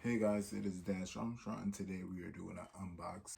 Hey guys, it is Dash Armstrong, and today we are doing an unboxing.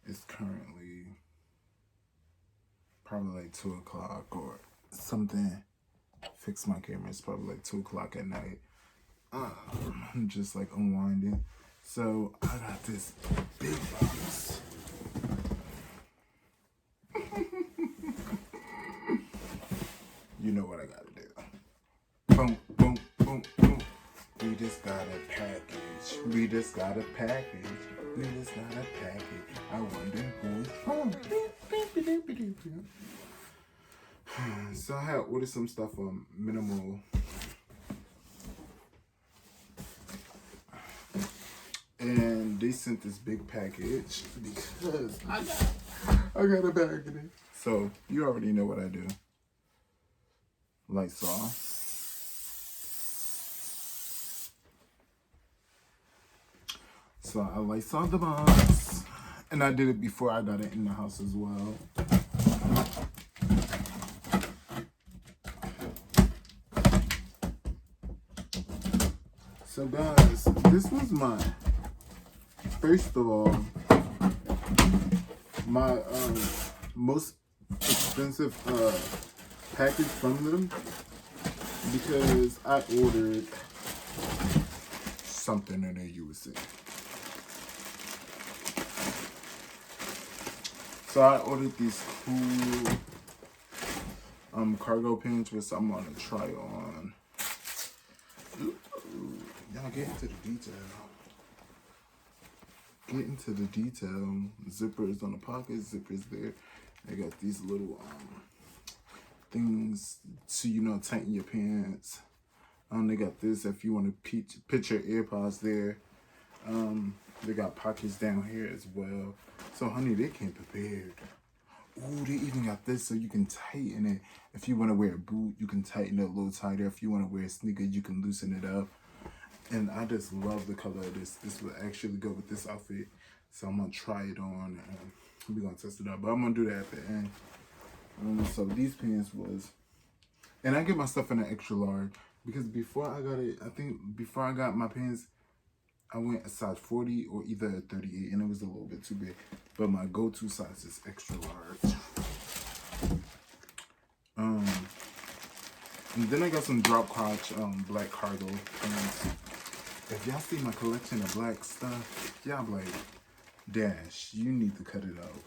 It's currently probably like 2 o'clock or something. Fix my camera. It's probably like 2 o'clock at night. I'm just like unwinding. So I got this big box. You know what I gotta do. Boom, boom, boom, boom. We just got a package. We just got a package. We just got a package. I wonder who's home. So I had ordered some stuff from Mnml. And they sent this big package because I got a bag in it. So you already know what I do. Lysol. So I Lysol the box. And I did it before I got it in the house as well. So guys, this was my, first of all, my most expensive package from them, because I ordered something in there you would see. So I ordered these cool cargo pants, which I'm gonna try on. Ooh, y'all get into the detail. Get into the detail. Zippers on the pocket, zippers there. They got these little things to tighten your pants. They got this if you want to put your AirPods there. They got pockets down here as well. So honey, they came prepared. Ooh, they even got this so you can tighten it. If you want to wear a boot, you can tighten it a little tighter. If you want to wear a sneaker, you can loosen it up. And I just love the color of this. This will actually go with this outfit. So I'm going to try it on and we're going to test it out. But I'm going to do that at the end. So these pants was, and I get my stuff in an extra large because before I got it, I think before I got my pants, I went a size 40 or either a 38, and it was a little bit too big. But my go-to size is extra large. And then I got some drop crotch black cargo pants. If y'all see my collection of black stuff, y'all be like, Dash, you need to cut it out.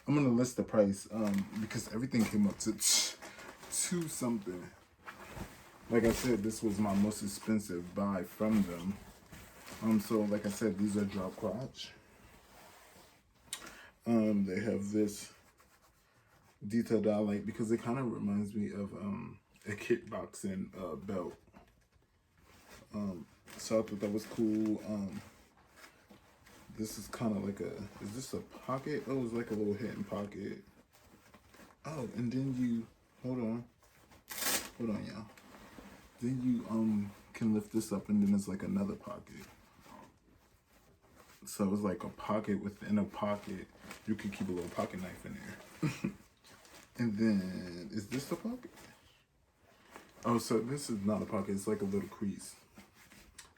I'm gonna list the price because everything came up to two something. Like I said, this was my most expensive buy from them. So like I said, these are drop crotch. They have this detail that I like because it kind of reminds me of a kickboxing belt. So I thought that was cool. This is kind of like is this a pocket? Oh, it's like a little hidden pocket. Oh, and then you, hold on y'all. Then you can lift this up and then it's like another pocket. So it's like a pocket within a pocket. You can keep a little pocket knife in there. And then, is this the pocket? Oh, so this is not a pocket. It's like a little crease.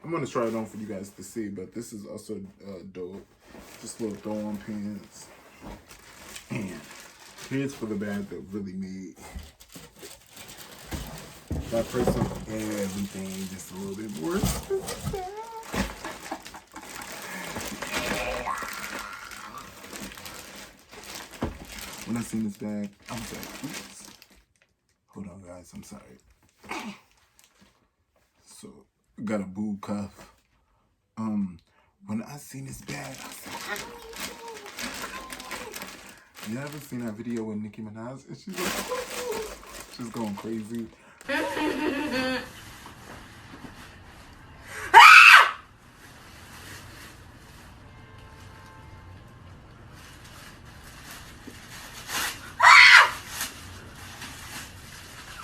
I'm going to try it on for you guys to see, but this is also dope. Just little throw-on pants. And here's for the bag that really made that person everything just a little bit more expensive. When I seen this bag, I was like, oops. Hold on, guys, I'm sorry. So, got a boob cuff. When I seen this bag, I said, you ever seen that video with Nicki Minaj? And she's like, Just going crazy.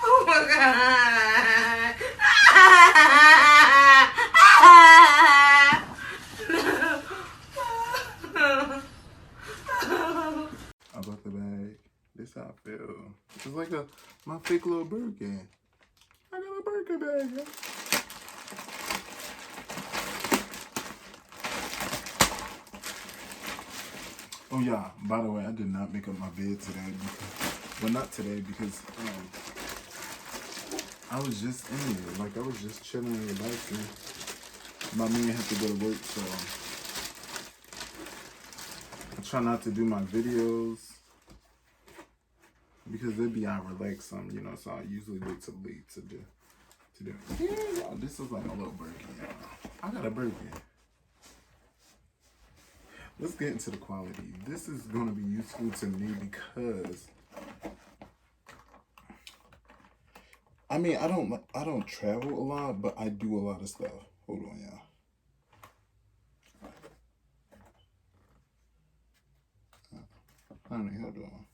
Oh my God. I bought the bag. This how I feel. It's like my fake little Birkin. I got a Birkin bag. Yeah. Oh yeah, by the way, I did not make up my bed today. Well, not today because I was just in here. Like, I was just chilling and relaxing. My man had to go to work, so I try not to do my videos because it'd be I relax some, you know, so I usually wait till late to do. Yeah, y'all, this is like a little Birkin, y'all. I got a Birkin. Let's get into the quality. This is going to be useful to me because I mean, I don't travel a lot, but I do a lot of stuff. Hold on, y'all. Honey, hold on.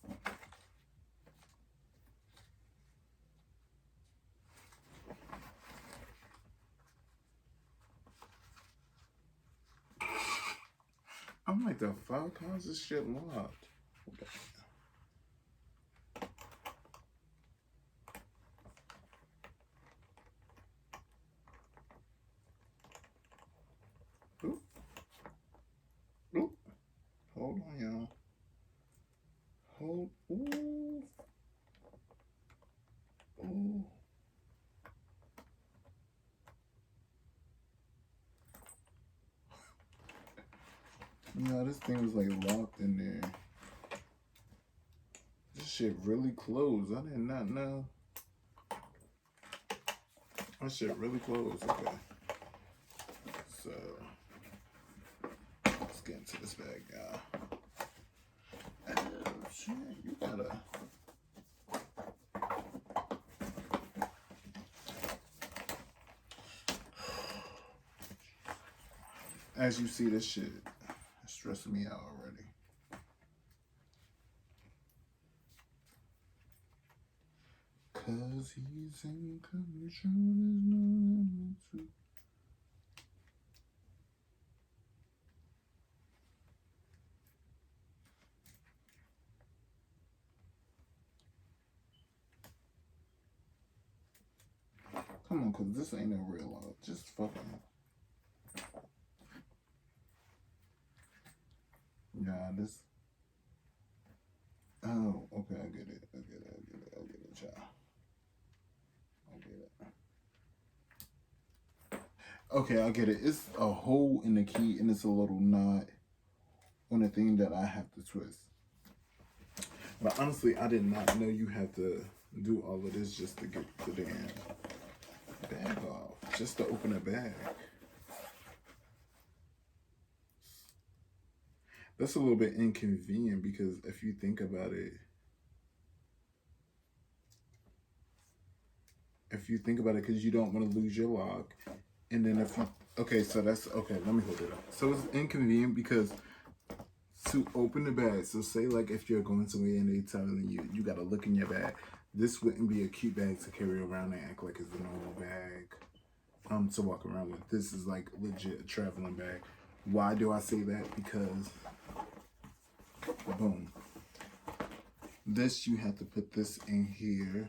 I'm like, the fuck? How's this shit locked? Okay. Oop. Oop. Hold on, y'all. Hold. Ooh. Ooh. Yeah, this thing was like locked in there. This shit really closed. I did not know. That shit really closed. Okay. So let's get into this bag, y'all. Oh shit, you gotta. As you see, this shit is stressing me out already. Cause he's in control, there's no limit to. Come on, cause this ain't no real love. Just fucking. Yeah, this. Oh, okay, I get it. I get it, child. I get it. Okay, I get it. It's a hole in the key and it's a little knot on the thing that I have to twist. But honestly, I did not know you had to do all of this just to get the damn bag off. Just to open a bag. That's a little bit inconvenient because if you think about it, because you don't want to lose your lock, and then if you, okay, so that's, okay, let me hold it up. So it's inconvenient because to open the bag, so say like if you're going somewhere and they telling you got to look in your bag, this wouldn't be a cute bag to carry around and act like it's a normal bag to walk around with. This is like legit a traveling bag. Why do I say that? Because boom, this, you have to put this in here.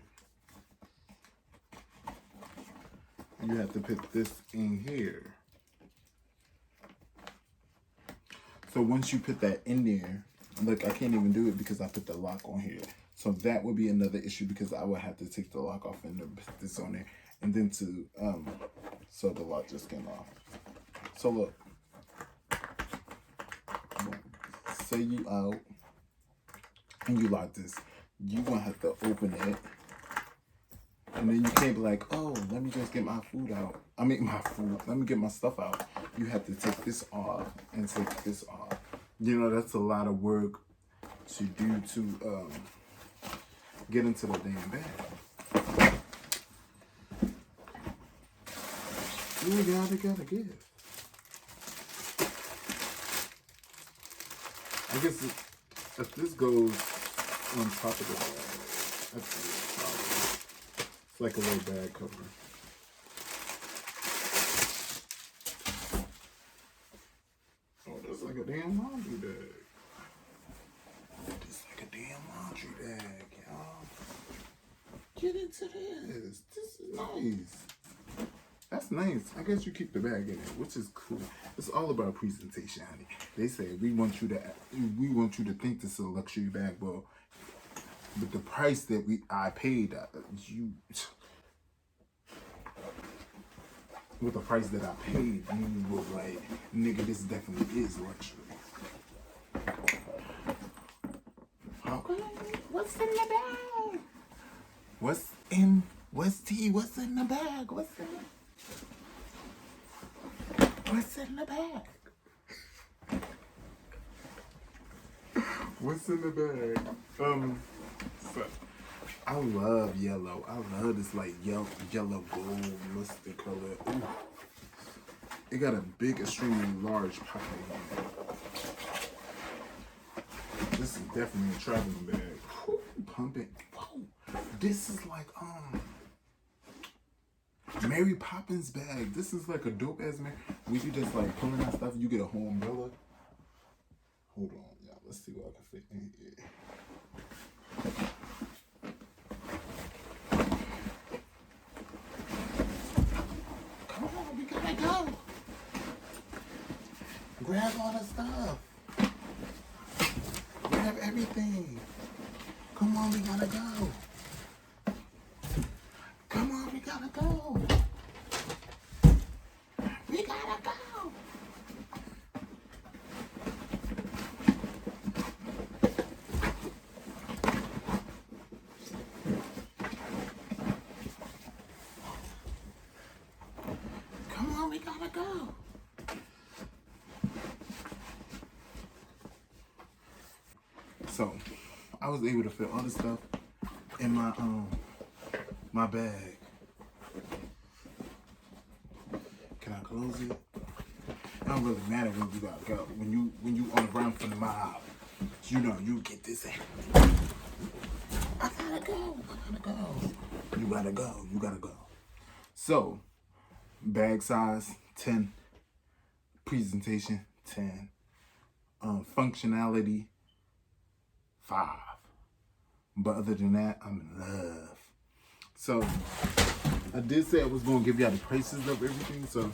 You have to put this in here. So once you put that in there, look, I can't even do it because I put the lock on here. So that would be another issue because I would have to take the lock off and put this on there. And then to, so the lock just came off. So look, say you out and you lock this, you gonna have to open it. And then you can't be like, oh, let me just get my food out. Let me get my stuff out. You have to take this off and take this off. You know, that's a lot of work to do to get into the damn bag. You gotta give. I guess if this goes on top of the bag, that's probably. It's like a little bag cover. Oh, that's like a damn laundry bag. This like a damn laundry bag, y'all. Get into this. This is nice. That's nice. I guess you keep the bag in it, which is cool. It's all about presentation, honey. They say we want you to think this is a luxury bag, but the price that I paid, with the price that I paid, you were like, nigga, this definitely is luxury. Okay, what's in the bag? What's in the bag? What's in the bag? What's in the bag? So, I love yellow. I love this like yellow gold mustard color. Ooh. It got a big, extremely large pocket in it. This is definitely a traveling bag. Whew, pump it. Whoa. This is like Mary Poppins bag. This is like a dope ass Mary. When you just like pulling that stuff, you get a whole umbrella. Hold on, y'all. Let's see what I can fit in here. Come on, we gotta go. Grab all the stuff. Grab everything. Come on, we gotta go. Come on, we gotta go. We gotta go. Come on, we gotta go. So, I was able to fit all the stuff in my bag. Can I close it? It don't really matter when you gotta go. When you on the run from the mob, you know you get this in. I gotta go. You gotta go. So, bag size 10, presentation 10, functionality 5. But other than that, I'm in love. So I did say I was gonna give y'all the prices of everything. So,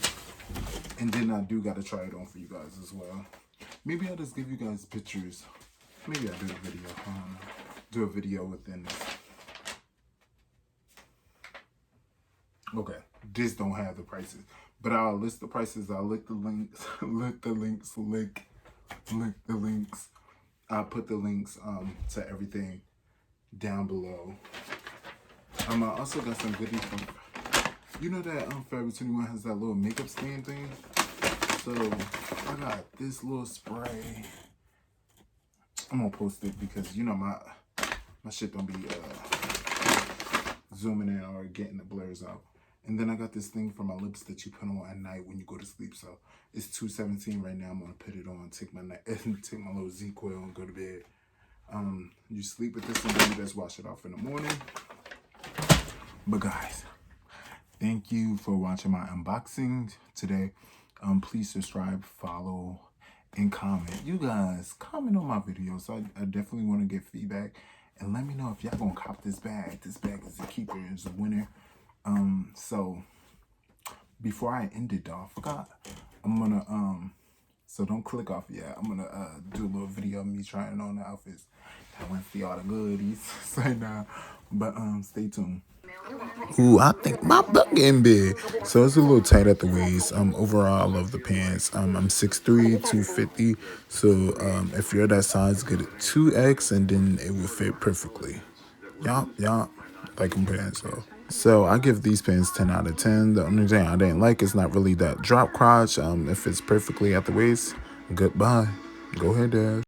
and then I do gotta try it on for you guys as well. Maybe I'll just give you guys pictures. Maybe I'll do a video. Do a video within this. Okay, this don't have the prices, but I'll list the prices. I'll link the links. Link the links. I'll put the links to everything down below. I also got some goodies from, you know that Forever 21 has that little makeup stand thing. So I got this little spray. I'm gonna post it because you know my shit don't be zooming in or getting the blurs out. And then I got this thing for my lips that you put on at night when you go to sleep. So it's 2:17 right now. I'm gonna put it on, take my little Z-Coil and go to bed. You sleep with this and then you just wash it off in the morning. But guys, thank you for watching my unboxing today. Please subscribe, follow, and comment. You guys comment on my videos. I definitely want to get feedback. And let me know if y'all gonna cop this bag. This bag is a keeper, it's a winner. So before I end it off, I'm gonna so don't click off yet. I'm gonna do a little video of me trying on the outfits. I want to see all the goodies right now. But stay tuned. Ooh, I think my butt getting big. So it's a little tight at the waist. Overall, I love the pants. I'm 6'3", 250. So if you're that size, get it 2X and then it will fit perfectly. Y'all like them pants so I give these pants 10 out of 10. The only thing I didn't like is not really that drop crotch. It fits perfectly at the waist. Goodbye. Go ahead, Dad.